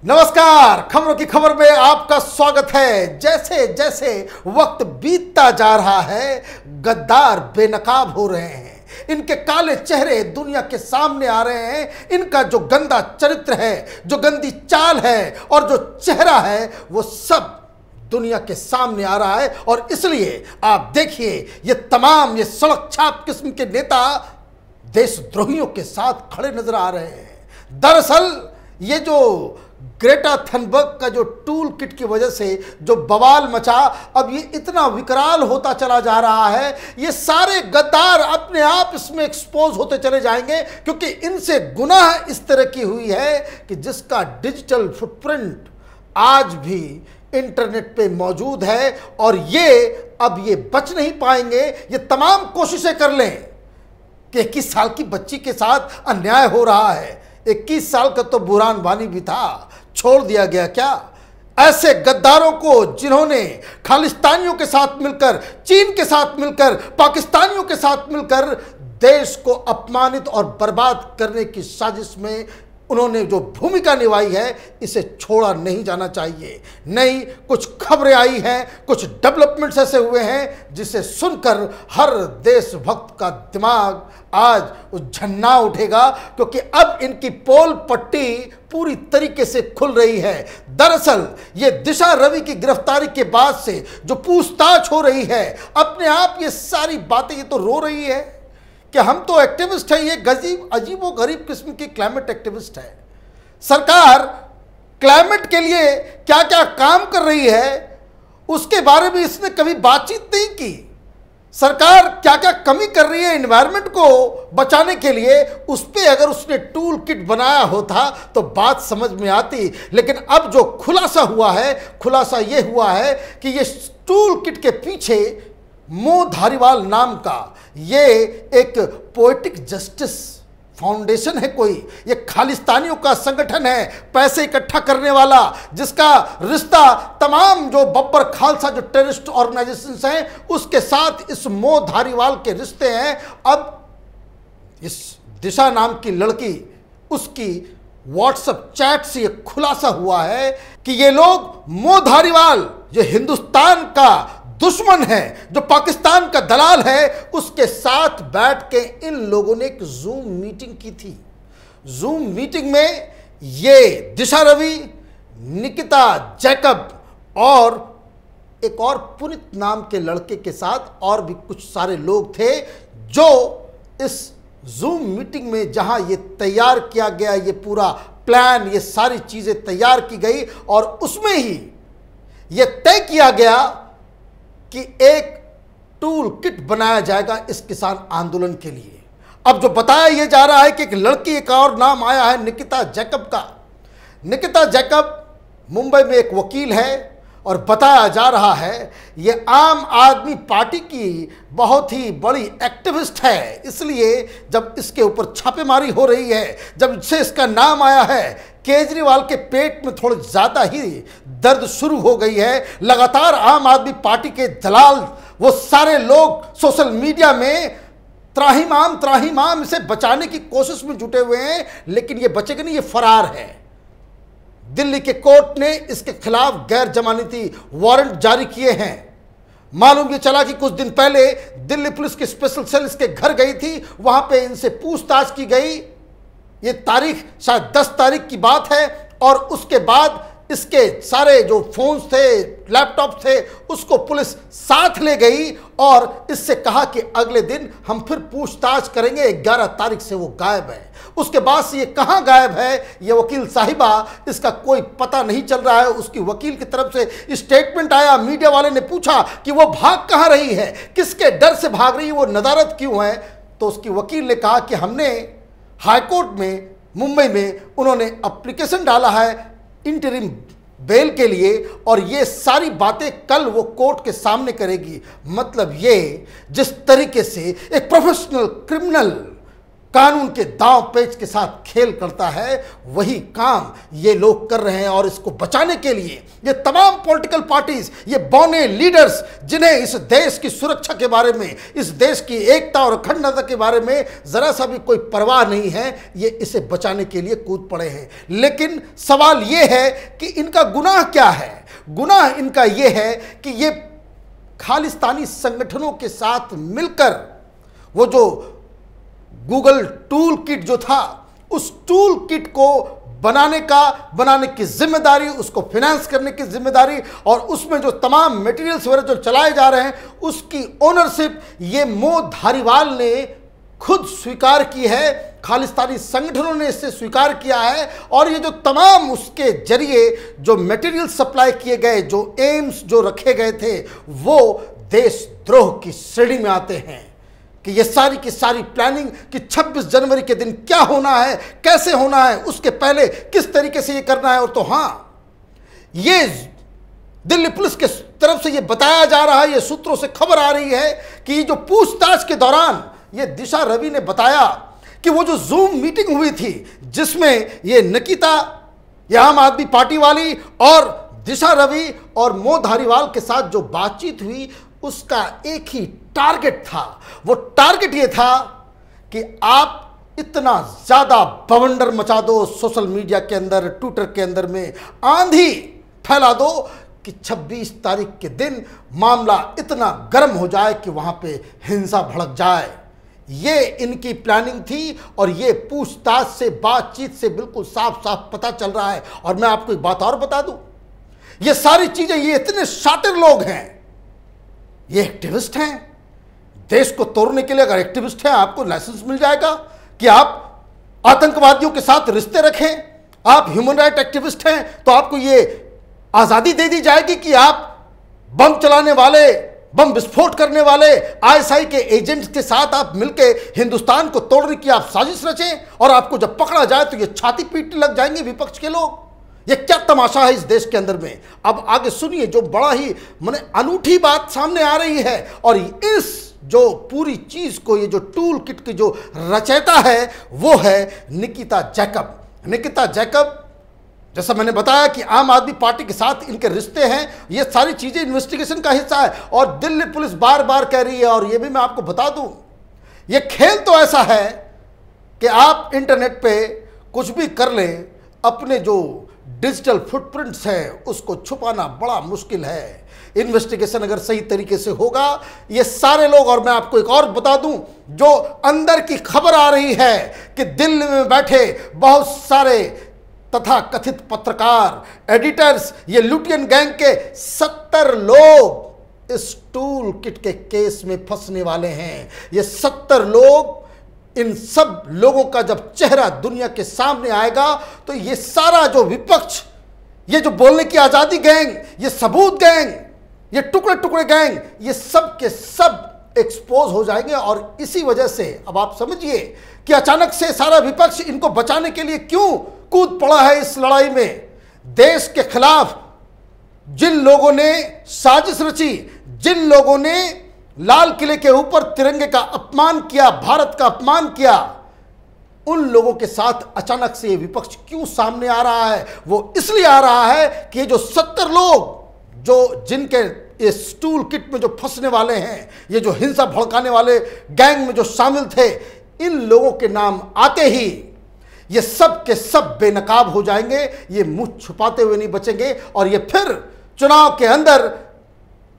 नमस्कार, खबरों की खबर में आपका स्वागत है। जैसे जैसे वक्त बीतता जा रहा है, गद्दार बेनकाब हो रहे हैं। इनके काले चेहरे दुनिया के सामने आ रहे हैं। इनका जो गंदा चरित्र है, जो गंदी चाल है और जो चेहरा है, वो सब दुनिया के सामने आ रहा है। और इसलिए आप देखिए, ये सड़क छाप किस्म के नेता देशद्रोहियों के साथ खड़े नजर आ रहे हैं। दरअसल ये जो ग्रेटा थनबर्ग का जो टूल किट की वजह से जो बवाल मचा, अब ये इतना विकराल होता चला जा रहा है। ये सारे गद्दार अपने आप इसमें एक्सपोज होते चले जाएंगे, क्योंकि इनसे गुनाह इस तरह की हुई है कि जिसका डिजिटल फुटप्रिंट आज भी इंटरनेट पे मौजूद है। और अब ये बच नहीं पाएंगे। ये तमाम कोशिशें कर लें कि 21 साल की बच्ची के साथ अन्याय हो रहा है। 21 साल का तो बुरहान वानी भी था, छोड़ दिया गया क्या? ऐसे गद्दारों को, जिन्होंने खालिस्तानियों के साथ मिलकर, चीन के साथ मिलकर, पाकिस्तानियों के साथ मिलकर देश को अपमानित और बर्बाद करने की साजिश में उन्होंने जो भूमिका निभाई है, इसे छोड़ा नहीं जाना चाहिए। नहीं, कुछ खबरें आई हैं, कुछ डेवलपमेंट्स ऐसे हुए हैं जिसे सुनकर हर देशभक्त का दिमाग आज झन्ना उठेगा, क्योंकि अब इनकी पोल पट्टी पूरी तरीके से खुल रही है। दरअसल ये दिशा रवि की गिरफ्तारी के बाद से जो पूछताछ हो रही है, अपने आप ये सारी बातें ये तो रो रही है कि हम तो एक्टिविस्ट हैं। ये अजीबो गरीब किस्म की क्लाइमेट एक्टिविस्ट है। सरकार क्लाइमेट के लिए क्या क्या काम कर रही है, उसके बारे में इसने कभी बातचीत नहीं की। सरकार क्या क्या कमी कर रही है एनवायरनमेंट को बचाने के लिए, उस पर अगर उसने टूल किट बनाया होता तो बात समझ में आती। लेकिन अब जो खुलासा हुआ है, खुलासा ये हुआ है कि ये टूल किट के पीछे मो धारीवाल नाम का ये एक पोएटिक जस्टिस फाउंडेशन है। कोई ये खालिस्तानियों का संगठन है, पैसे इकट्ठा करने वाला, जिसका रिश्ता तमाम जो बब्बर खालसा जो टेररिस्ट ऑर्गेनाइजेशंस हैं उसके साथ इस मो धारीवाल के रिश्ते हैं। अब इस दिशा नाम की लड़की, उसकी व्हाट्सएप चैट से ये खुलासा हुआ है कि ये लोग मो धारीवाल, जो हिंदुस्तान का दुश्मन है, जो पाकिस्तान का दलाल है, उसके साथ बैठ के इन लोगों ने एक जूम मीटिंग की थी। जूम मीटिंग में ये दिशा रवि, निकिता जैकब और एक और पुनीत नाम के लड़के के साथ और भी कुछ सारे लोग थे, जो इस जूम मीटिंग में जहां ये तैयार किया गया, ये पूरा प्लान, ये सारी चीजें तैयार की गई और उसमें ही ये तय किया गया कि एक टूल किट बनाया जाएगा इस किसान आंदोलन के लिए। अब जो बताया यह जा रहा है कि एक लड़की, एक और नाम आया है निकिता जैकब का। निकिता जैकब मुंबई में एक वकील है और बताया जा रहा है ये आम आदमी पार्टी की बहुत ही बड़ी एक्टिविस्ट है। इसलिए जब इसके ऊपर छापेमारी हो रही है, जब से इसका नाम आया है, केजरीवाल के पेट में थोड़ी ज़्यादा ही दर्द शुरू हो गई है। लगातार आम आदमी पार्टी के दलाल, वो सारे लोग सोशल मीडिया में त्राहिमाम इसे बचाने की कोशिश में जुटे हुए हैं, लेकिन ये बचेगा नहीं, ये फरार है। दिल्ली के कोर्ट ने इसके खिलाफ गैर जमानती वारंट जारी किए हैं। मालूम ये चला कि कुछ दिन पहले दिल्ली पुलिस की स्पेशल सेल इसके घर गई थी, वहां पे इनसे पूछताछ की गई। ये तारीख शायद 10 तारीख की बात है। और उसके बाद इसके सारे जो फोन्स थे, लैपटॉप थे, उसको पुलिस साथ ले गई और इससे कहा कि अगले दिन हम फिर पूछताछ करेंगे। 11 तारीख से वो गायब है। उसके बाद से ये कहाँ गायब है, ये वकील साहिबा, इसका कोई पता नहीं चल रहा है। उसकी वकील की तरफ से स्टेटमेंट आया, मीडिया वाले ने पूछा कि वो भाग कहाँ रही है, किसके डर से भाग रही है, वो नदारद क्यों है। तो उसकी वकील ने कहा कि हमने हाईकोर्ट में, मुंबई में, उन्होंने एप्लीकेशन डाला है इंटरिम बेल के लिए और ये सारी बातें कल वो कोर्ट के सामने करेगी। मतलब ये जिस तरीके से एक प्रोफेशनल क्रिमिनल कानून के दांव पेच के साथ खेल करता है, वही काम ये लोग कर रहे हैं। और इसको बचाने के लिए ये तमाम पॉलिटिकल पार्टीज, ये बौने लीडर्स, जिन्हें इस देश की सुरक्षा के बारे में, इस देश की एकता और अखंडता के बारे में जरा सा भी कोई परवाह नहीं है, ये इसे बचाने के लिए कूद पड़े हैं। लेकिन सवाल ये है कि इनका गुनाह क्या है? गुनाह इनका ये है कि ये खालिस्तानी संगठनों के साथ मिलकर वो जो गूगल टूल किट जो था, उस टूल किट को बनाने की जिम्मेदारी, उसको फिनेंस करने की जिम्मेदारी और उसमें जो तमाम मटेरियल्स वगैरह जो चलाए जा रहे हैं उसकी ओनरशिप ये मो धारीवाल ने खुद स्वीकार की है। खालिस्तानी संगठनों ने इसे स्वीकार किया है। और ये जो तमाम उसके जरिए जो मटेरियल सप्लाई किए गए, जो एम्स जो रखे गए थे, वो देशद्रोह की श्रेणी में आते हैं। कि ये सारी की सारी प्लानिंग कि 26 जनवरी के दिन क्या होना है, कैसे होना है, उसके पहले किस तरीके से ये करना है। और तो हाँ, ये दिल्ली पुलिस के तरफ से ये बताया जा रहा है, ये सूत्रों से खबर आ रही है कि ये जो पूछताछ के दौरान ये दिशा रवि ने बताया कि वो जो जूम मीटिंग हुई थी जिसमें ये निकिता, ये आम आदमी पार्टी वाली, और दिशा रवि और मो धारीवाल के साथ जो बातचीत हुई, उसका एक ही टारगेट था। वो टारगेट ये था कि आप इतना ज्यादा बवंडर मचा दो सोशल मीडिया के अंदर, ट्विटर के अंदर में आंधी फैला दो कि 26 तारीख के दिन मामला इतना गर्म हो जाए कि वहां पे हिंसा भड़क जाए। ये इनकी प्लानिंग थी और ये पूछताछ से, बातचीत से बिल्कुल साफ साफ पता चल रहा है। और मैं आपको एक बात और बता दूं, ये सारी चीजें, ये इतने शातिर लोग हैं, ये एक्टिविस्ट हैं। देश को तोड़ने के लिए अगर एक्टिविस्ट हैं, आपको लाइसेंस मिल जाएगा कि आप आतंकवादियों के साथ रिश्ते रखें। आप ह्यूमन राइट एक्टिविस्ट हैं तो आपको ये आजादी दे दी जाएगी कि आप बम चलाने वाले, बम विस्फोट करने वाले आईएसआई के एजेंट्स के साथ आप मिलकर हिंदुस्तान को तोड़ने की आप साजिश रचें। और आपको जब पकड़ा जाए तो ये छाती पीटने लग जाएंगे विपक्ष के लोग। ये क्या तमाशा है इस देश के अंदर में। अब आगे सुनिए, जो बड़ा ही माने अनूठी बात सामने आ रही है। और इस जो पूरी चीज को, ये जो टूल किट की जो रचयिता है, वो है निकिता जैकब। निकिता जैकब, जैसा मैंने बताया कि आम आदमी पार्टी के साथ इनके रिश्ते हैं, ये सारी चीजें इन्वेस्टिगेशन का हिस्सा है। और दिल्ली पुलिस बार बार कह रही है, और ये भी मैं आपको बता दूं, ये खेल तो ऐसा है कि आप इंटरनेट पे कुछ भी कर लें, अपने जो डिजिटल फुटप्रिंट्स है उसको छुपाना बड़ा मुश्किल है। इन्वेस्टिगेशन अगर सही तरीके से होगा, ये सारे लोग, और मैं आपको एक और बता दूं, जो अंदर की खबर आ रही है कि दिल्ली में बैठे बहुत सारे तथा कथित पत्रकार, एडिटर्स, ये लुटियन गैंग के 70 लोग इस टूल किट के केस में फंसने वाले हैं। ये 70 लोग, इन सब लोगों का जब चेहरा दुनिया के सामने आएगा तो ये सारा जो विपक्ष, ये जो बोलने की आजादी गैंग, ये सबूत गैंग, ये टुकड़े टुकड़े गैंग, ये सब के सब एक्सपोज हो जाएंगे। और इसी वजह से अब आप समझिए कि अचानक से सारा विपक्ष इनको बचाने के लिए क्यों कूद पड़ा है इस लड़ाई में। देश के खिलाफ जिन लोगों ने साजिश रची, जिन लोगों ने लाल किले के ऊपर तिरंगे का अपमान किया, भारत का अपमान किया, उन लोगों के साथ अचानक से ये विपक्ष क्यों सामने आ रहा है? वो इसलिए आ रहा है कि ये जो 70 लोग जो जिनके इस टूल किट में जो फंसने वाले हैं, ये जो हिंसा भड़काने वाले गैंग में जो शामिल थे, इन लोगों के नाम आते ही ये सब के सब बेनकाब हो जाएंगे। ये मुंह छुपाते हुए नहीं बचेंगे और ये फिर चुनाव के अंदर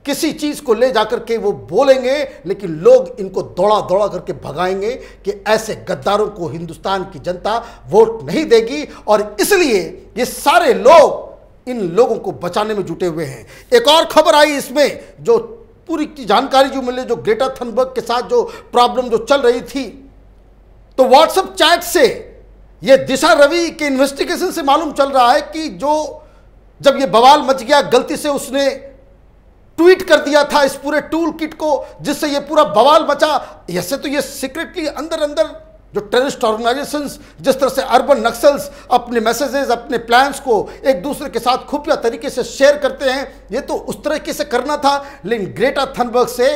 किसी चीज को ले जाकर के वो बोलेंगे, लेकिन लोग इनको दौड़ा दौड़ा करके भगाएंगे कि ऐसे गद्दारों को हिंदुस्तान की जनता वोट नहीं देगी। और इसलिए ये सारे लोग इन लोगों को बचाने में जुटे हुए हैं। एक और खबर आई इसमें, जो पूरी की जानकारी जो मिले, जो ग्रेटा थनबर्ग के साथ जो प्रॉब्लम जो चल रही थी, तो व्हाट्सएप चैट से ये दिशा रवि के इन्वेस्टिगेशन से मालूम चल रहा है कि जो जब ये बवाल मच गया, गलती से उसने ट्वीट कर दिया था इस पूरे टूल किट को, जिससे ये पूरा बवाल मचा। ऐसे तो ये सीक्रेटली अंदर अंदर जो टेररिस्ट ऑर्गेनाइजेशंस, जिस तरह से अर्बन नक्सल्स अपने मैसेजेस, अपने प्लान्स को एक दूसरे के साथ खुफिया तरीके से शेयर करते हैं, ये तो उस तरीके से करना था। लेकिन ग्रेटा थनबर्ग से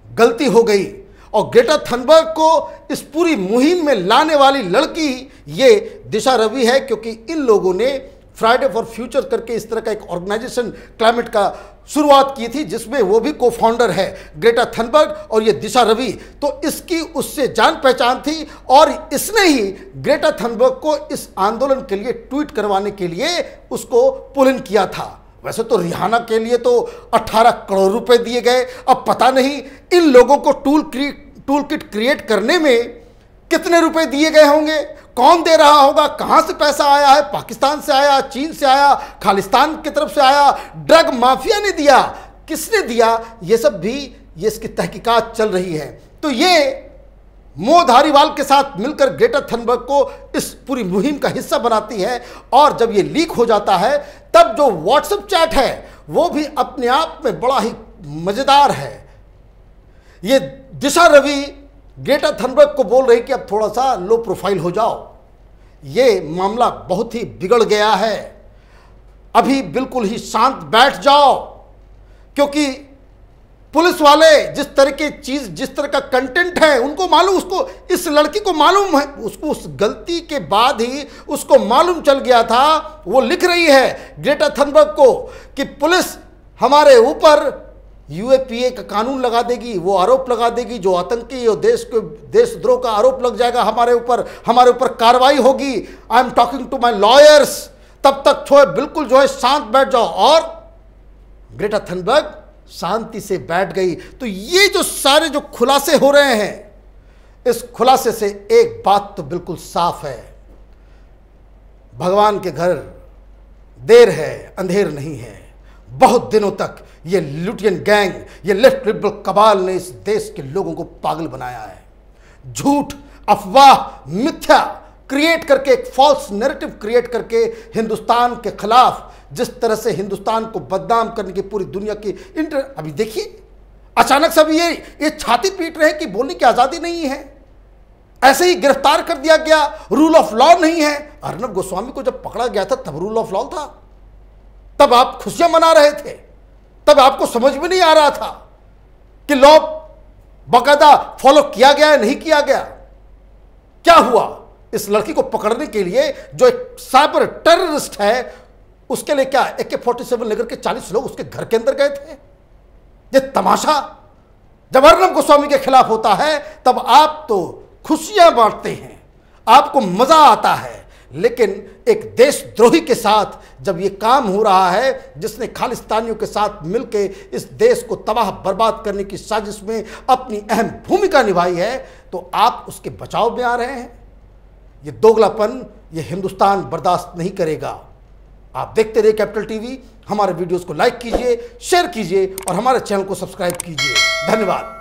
गलती हो गई और ग्रेटा थनबर्ग को इस पूरी मुहिम में लाने वाली लड़की ये दिशा रवि है, क्योंकि इन लोगों ने फ्राइडे फॉर फ्यूचर करके इस तरह का एक ऑर्गेनाइजेशन क्लाइमेट का शुरुआत की थी, जिसमें वो भी को फाउंडर है ग्रेटा थनबर्ग और ये दिशा रवि। तो इसकी उससे जान पहचान थी और इसने ही ग्रेटा थनबर्ग को इस आंदोलन के लिए ट्वीट करवाने के लिए उसको पुल इन किया था। वैसे तो रिहाना के लिए तो 18 करोड़ रुपए दिए गए। अब पता नहीं इन लोगों को टूल किट क्रिएट करने में कितने रुपए दिए गए होंगे, कौन दे रहा होगा, कहां से पैसा आया है, पाकिस्तान से आया, चीन से आया, खालिस्तान की तरफ से आया, ड्रग माफिया ने दिया, किसने दिया, ये सब भी ये इसकी तहकीकात चल रही है। तो ये मोह धारीवाल के साथ मिलकर ग्रेटा थनबर्ग को इस पूरी मुहिम का हिस्सा बनाती है। और जब ये लीक हो जाता है तब जो व्हाट्सएप चैट है वो भी अपने आप में बड़ा ही मजेदार है। ये दिशा रवि ग्रेटा थनबर्ग को बोल रही कि अब थोड़ा सा लो प्रोफाइल हो जाओ, ये मामला बहुत ही बिगड़ गया है, अभी बिल्कुल ही शांत बैठ जाओ, क्योंकि पुलिस वाले जिस तरह की चीज, जिस तरह का कंटेंट है उनको मालूम, उसको इस लड़की को मालूम है, उसको उस गलती के बाद ही उसको मालूम चल गया था। वो लिख रही है ग्रेटा थनबर्ग को कि पुलिस हमारे ऊपर यूएपीए का कानून लगा देगी, वो आरोप लगा देगी जो आतंकी और देशद्रोह का आरोप लग जाएगा हमारे ऊपर कार्रवाई होगी। I am talking to my lawyers, तब तक जो है बिल्कुल जो है शांत बैठ जाओ। और ग्रेटा थनबर्ग शांति से बैठ गई। तो ये जो सारे जो खुलासे हो रहे हैं, इस खुलासे से एक बात तो बिल्कुल साफ है, भगवान के घर देर है अंधेर नहीं है। बहुत दिनों तक ये लुटियन गैंग, ये लेफ्ट लिबरल कबाल ने इस देश के लोगों को पागल बनाया है। झूठ, अफवाह, मिथ्या क्रिएट करके, एक फॉल्स नैरेटिव क्रिएट करके हिंदुस्तान के खिलाफ जिस तरह से हिंदुस्तान को बदनाम करने की पूरी दुनिया की अभी देखिए अचानक से ये छाती पीट रहे हैं कि बोलने की आजादी नहीं है, ऐसे ही गिरफ्तार कर दिया गया, रूल ऑफ लॉ नहीं है। अर्नब गोस्वामी को जब पकड़ा गया था तब रूल ऑफ लॉ था, तब आप खुशियां मना रहे थे, तब आपको समझ में नहीं आ रहा था कि लॉ बाकायदा फॉलो किया गया है नहीं किया गया। क्या हुआ, इस लड़की को पकड़ने के लिए जो एक साइबर टेररिस्ट है उसके लिए क्या AK-47 लेकर के 40 लोग उसके घर के अंदर गए थे। ये तमाशा जब अर्नब गोस्वामी के खिलाफ होता है तब आप तो खुशियां बांटते हैं, आपको मजा आता है, लेकिन एक देशद्रोही के साथ जब ये काम हो रहा है, जिसने खालिस्तानियों के साथ मिलकर इस देश को तबाह बर्बाद करने की साजिश में अपनी अहम भूमिका निभाई है, तो आप उसके बचाव में आ रहे हैं। ये दोगलापन ये हिंदुस्तान बर्दाश्त नहीं करेगा। आप देखते रहिए कैपिटल टीवी, हमारे वीडियोस को लाइक कीजिए, शेयर कीजिए और हमारे चैनल को सब्सक्राइब कीजिए। धन्यवाद।